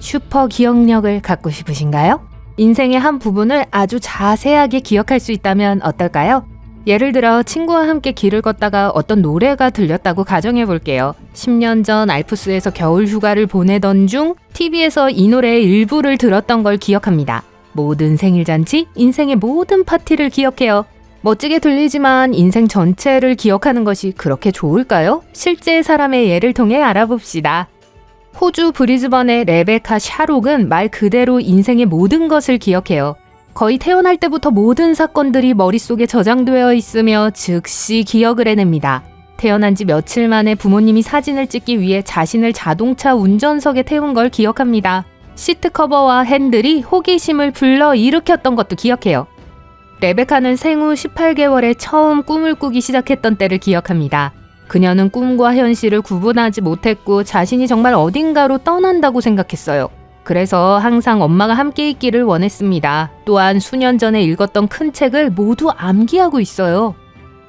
슈퍼 기억력을 갖고 싶으신가요? 인생의 한 부분을 아주 자세하게 기억할 수 있다면 어떨까요? 예를 들어 친구와 함께 길을 걷다가 어떤 노래가 들렸다고 가정해 볼게요. 10년 전 알프스에서 겨울 휴가를 보내던 중 TV에서 이 노래의 일부를 들었던 걸 기억합니다. 모든 생일잔치, 인생의 모든 파티를 기억해요. 멋지게 들리지만 인생 전체를 기억하는 것이 그렇게 좋을까요? 실제 사람의 예를 통해 알아봅시다. 호주 브리즈번의 레베카 샤록은 말 그대로 인생의 모든 것을 기억해요. 거의 태어날 때부터 모든 사건들이 머릿속에 저장되어 있으며 즉시 기억을 해냅니다. 태어난 지 며칠 만에 부모님이 사진을 찍기 위해 자신을 자동차 운전석에 태운 걸 기억합니다. 시트 커버와 핸들이 호기심을 불러일으켰던 것도 기억해요. 레베카는 생후 18개월에 처음 꿈을 꾸기 시작했던 때를 기억합니다. 그녀는 꿈과 현실을 구분하지 못했고 자신이 정말 어딘가로 떠난다고 생각했어요. 그래서 항상 엄마가 함께 있기를 원했습니다. 또한 수년 전에 읽었던 큰 책을 모두 암기하고 있어요.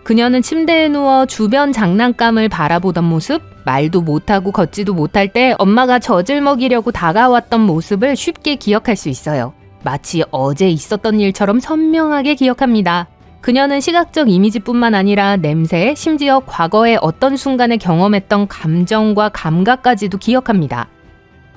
그녀는 침대에 누워 주변 장난감을 바라보던 모습, 말도 못하고 걷지도 못할 때 엄마가 젖을 먹이려고 다가왔던 모습을 쉽게 기억할 수 있어요. 마치 어제 있었던 일처럼 선명하게 기억합니다. 그녀는 시각적 이미지뿐만 아니라 냄새, 심지어 과거의 어떤 순간에 경험했던 감정과 감각까지도 기억합니다.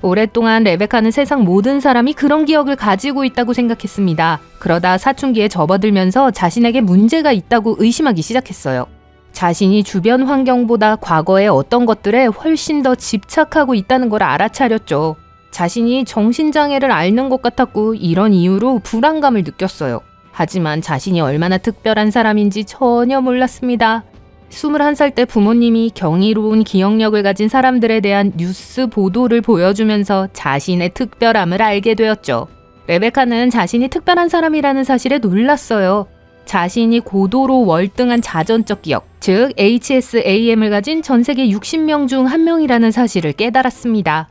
오랫동안 레베카는 세상 모든 사람이 그런 기억을 가지고 있다고 생각했습니다. 그러다 사춘기에 접어들면서 자신에게 문제가 있다고 의심하기 시작했어요. 자신이 주변 환경보다 과거의 어떤 것들에 훨씬 더 집착하고 있다는 걸 알아차렸죠. 자신이 정신장애를 앓는 것 같았고 이런 이유로 불안감을 느꼈어요. 하지만 자신이 얼마나 특별한 사람인지 전혀 몰랐습니다. 21살 때 부모님이 경이로운 기억력을 가진 사람들에 대한 뉴스 보도를 보여주면서 자신의 특별함을 알게 되었죠. 레베카는 자신이 특별한 사람이라는 사실에 놀랐어요. 자신이 고도로 월등한 자전적 기억, 즉 HSAM을 가진 전 세계 60명 중 한 명이라는 사실을 깨달았습니다.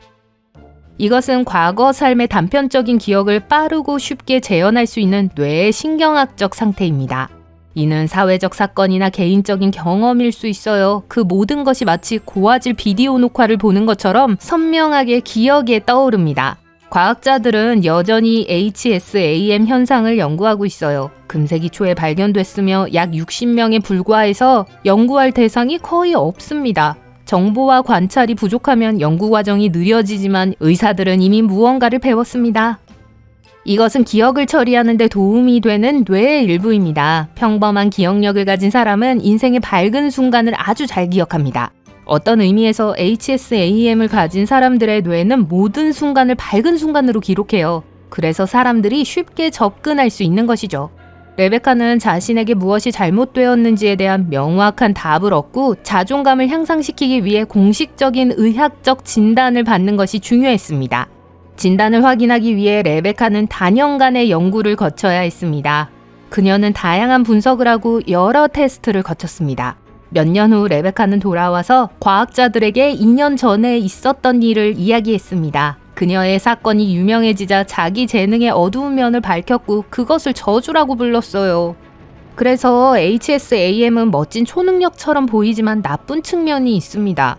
이것은 과거 삶의 단편적인 기억을 빠르고 쉽게 재현할 수 있는 뇌의 신경학적 상태입니다. 이는 사회적 사건이나 개인적인 경험일 수 있어요. 그 모든 것이 마치 고화질 비디오 녹화를 보는 것처럼 선명하게 기억에 떠오릅니다. 과학자들은 여전히 HSAM 현상을 연구하고 있어요. 금세기 초에 발견됐으며 약 60명에 불과해서 연구할 대상이 거의 없습니다. 정보와 관찰이 부족하면 연구 과정이 느려지지만 의사들은 이미 무언가를 배웠습니다. 이것은 기억을 처리하는 데 도움이 되는 뇌의 일부입니다. 평범한 기억력을 가진 사람은 인생의 밝은 순간을 아주 잘 기억합니다. 어떤 의미에서 HSAM을 가진 사람들의 뇌는 모든 순간을 밝은 순간으로 기록해요. 그래서 사람들이 쉽게 접근할 수 있는 것이죠. 레베카는 자신에게 무엇이 잘못되었는지에 대한 명확한 답을 얻고 자존감을 향상시키기 위해 공식적인 의학적 진단을 받는 것이 중요했습니다. 진단을 확인하기 위해 레베카는 단연간의 연구를 거쳐야 했습니다. 그녀는 다양한 분석을 하고 여러 테스트를 거쳤습니다. 몇 년 후 레베카는 돌아와서 과학자들에게 2년 전에 있었던 일을 이야기했습니다. 그녀의 사건이 유명해지자 자기 재능의 어두운 면을 밝혔고 그것을 저주라고 불렀어요. 그래서 HSAM은 멋진 초능력처럼 보이지만 나쁜 측면이 있습니다.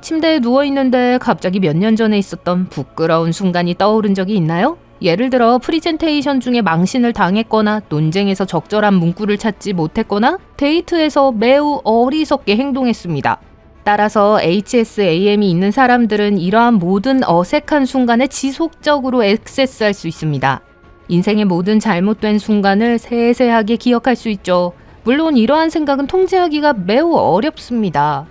침대에 누워있는데 갑자기 몇 년 전에 있었던 부끄러운 순간이 떠오른 적이 있나요? 예를 들어 프리젠테이션 중에 망신을 당했거나 논쟁에서 적절한 문구를 찾지 못했거나 데이트에서 매우 어리석게 행동했습니다. 따라서 HSAM이 있는 사람들은 이러한 모든 어색한 순간에 지속적으로 액세스할 수 있습니다. 인생의 모든 잘못된 순간을 세세하게 기억할 수 있죠. 물론 이러한 생각은 통제하기가 매우 어렵습니다.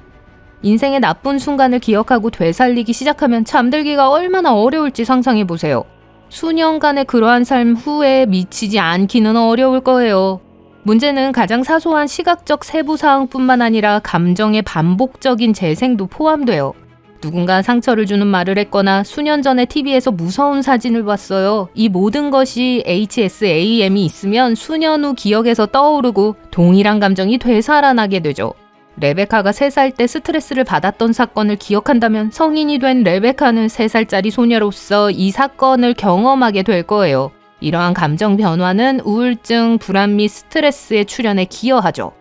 인생의 나쁜 순간을 기억하고 되살리기 시작하면 잠들기가 얼마나 어려울지 상상해보세요. 수년간의 그러한 삶 후에 미치지 않기는 어려울 거예요. 문제는 가장 사소한 시각적 세부사항뿐만 아니라 감정의 반복적인 재생도 포함돼요. 누군가 상처를 주는 말을 했거나 수년 전에 TV에서 무서운 사진을 봤어요. 이 모든 것이 HSAM이 있으면 수년 후 기억에서 떠오르고 동일한 감정이 되살아나게 되죠. 레베카가 3살 때 스트레스를 받았던 사건을 기억한다면 성인이 된 레베카는 3살짜리 소녀로서 이 사건을 경험하게 될 거예요. 이러한 감정 변화는 우울증, 불안 및 스트레스의 출현에 기여하죠.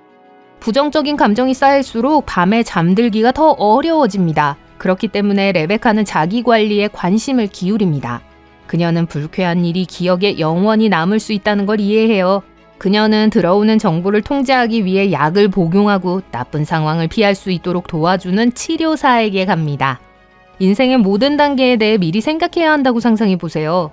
부정적인 감정이 쌓일수록 밤에 잠들기가 더 어려워집니다. 그렇기 때문에 레베카는 자기 관리에 관심을 기울입니다. 그녀는 불쾌한 일이 기억에 영원히 남을 수 있다는 걸 이해해요. 그녀는 들어오는 정보를 통제하기 위해 약을 복용하고 나쁜 상황을 피할 수 있도록 도와주는 치료사에게 갑니다. 인생의 모든 단계에 대해 미리 생각해야 한다고 상상해 보세요.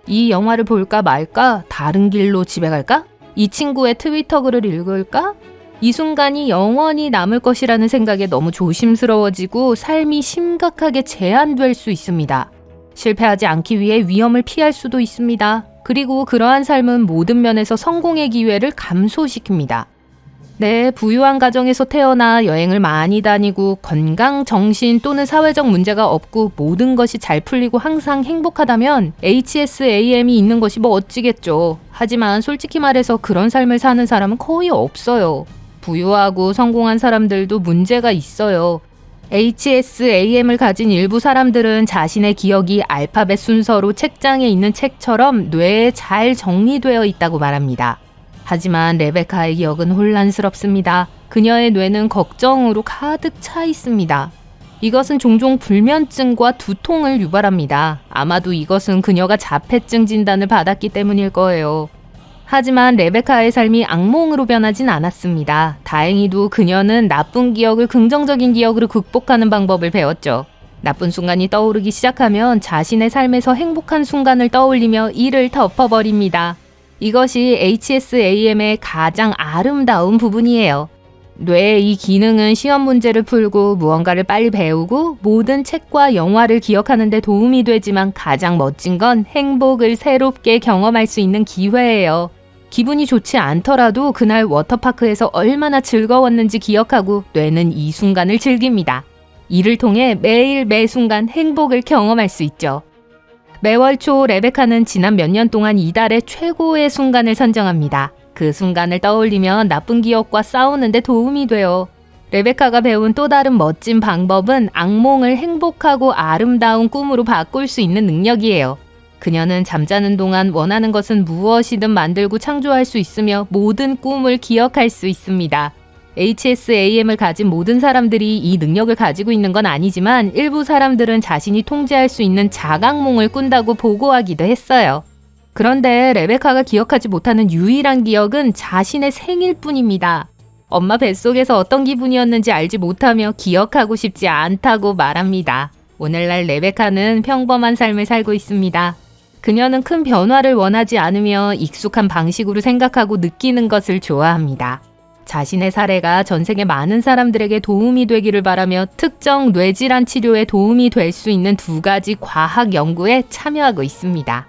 이 영화를 볼까 말까? 다른 길로 집에 갈까? 이 친구의 트위터 글을 읽을까? 이 순간이 영원히 남을 것이라는 생각에 너무 조심스러워지고 삶이 심각하게 제한될 수 있습니다. 실패하지 않기 위해 위험을 피할 수도 있습니다. 그리고 그러한 삶은 모든 면에서 성공의 기회를 감소시킵니다. 네, 부유한 가정에서 태어나 여행을 많이 다니고 건강, 정신 또는 사회적 문제가 없고 모든 것이 잘 풀리고 항상 행복하다면 HSAM이 있는 것이 뭐 어찌겠죠. 하지만 솔직히 말해서 그런 삶을 사는 사람은 거의 없어요. 부유하고 성공한 사람들도 문제가 있어요. HSAM을 가진 일부 사람들은 자신의 기억이 알파벳 순서로 책장에 있는 책처럼 뇌에 잘 정리되어 있다고 말합니다. 하지만 레베카의 기억은 혼란스럽습니다. 그녀의 뇌는 걱정으로 가득 차 있습니다. 이것은 종종 불면증과 두통을 유발합니다. 아마도 이것은 그녀가 자폐증 진단을 받았기 때문일 거예요. 하지만 레베카의 삶이 악몽으로 변하진 않았습니다. 다행히도 그녀는 나쁜 기억을 긍정적인 기억으로 극복하는 방법을 배웠죠. 나쁜 순간이 떠오르기 시작하면 자신의 삶에서 행복한 순간을 떠올리며 이를 덮어버립니다. 이것이 HSAM의 가장 아름다운 부분이에요. 뇌의 이 기능은 시험 문제를 풀고 무언가를 빨리 배우고 모든 책과 영화를 기억하는 데 도움이 되지만 가장 멋진 건 행복을 새롭게 경험할 수 있는 기회예요. 기분이 좋지 않더라도 그날 워터파크에서 얼마나 즐거웠는지 기억하고 뇌는 이 순간을 즐깁니다. 이를 통해 매일 매 순간 행복을 경험할 수 있죠. 매월 초 레베카는 지난 몇 년 동안 이달의 최고의 순간을 선정합니다. 그 순간을 떠올리면 나쁜 기억과 싸우는 데 도움이 돼요. 레베카가 배운 또 다른 멋진 방법은 악몽을 행복하고 아름다운 꿈으로 바꿀 수 있는 능력이에요. 그녀는 잠자는 동안 원하는 것은 무엇이든 만들고 창조할 수 있으며 모든 꿈을 기억할 수 있습니다. HSAM을 가진 모든 사람들이 이 능력을 가지고 있는 건 아니지만 일부 사람들은 자신이 통제할 수 있는 자각몽을 꾼다고 보고하기도 했어요. 그런데 레베카가 기억하지 못하는 유일한 기억은 자신의 생일뿐입니다. 엄마 뱃속에서 어떤 기분이었는지 알지 못하며 기억하고 싶지 않다고 말합니다. 오늘날 레베카는 평범한 삶을 살고 있습니다. 그녀는 큰 변화를 원하지 않으며 익숙한 방식으로 생각하고 느끼는 것을 좋아합니다. 자신의 사례가 전 세계 많은 사람들에게 도움이 되기를 바라며 특정 뇌질환 치료에 도움이 될 수 있는 2가지 과학 연구에 참여하고 있습니다.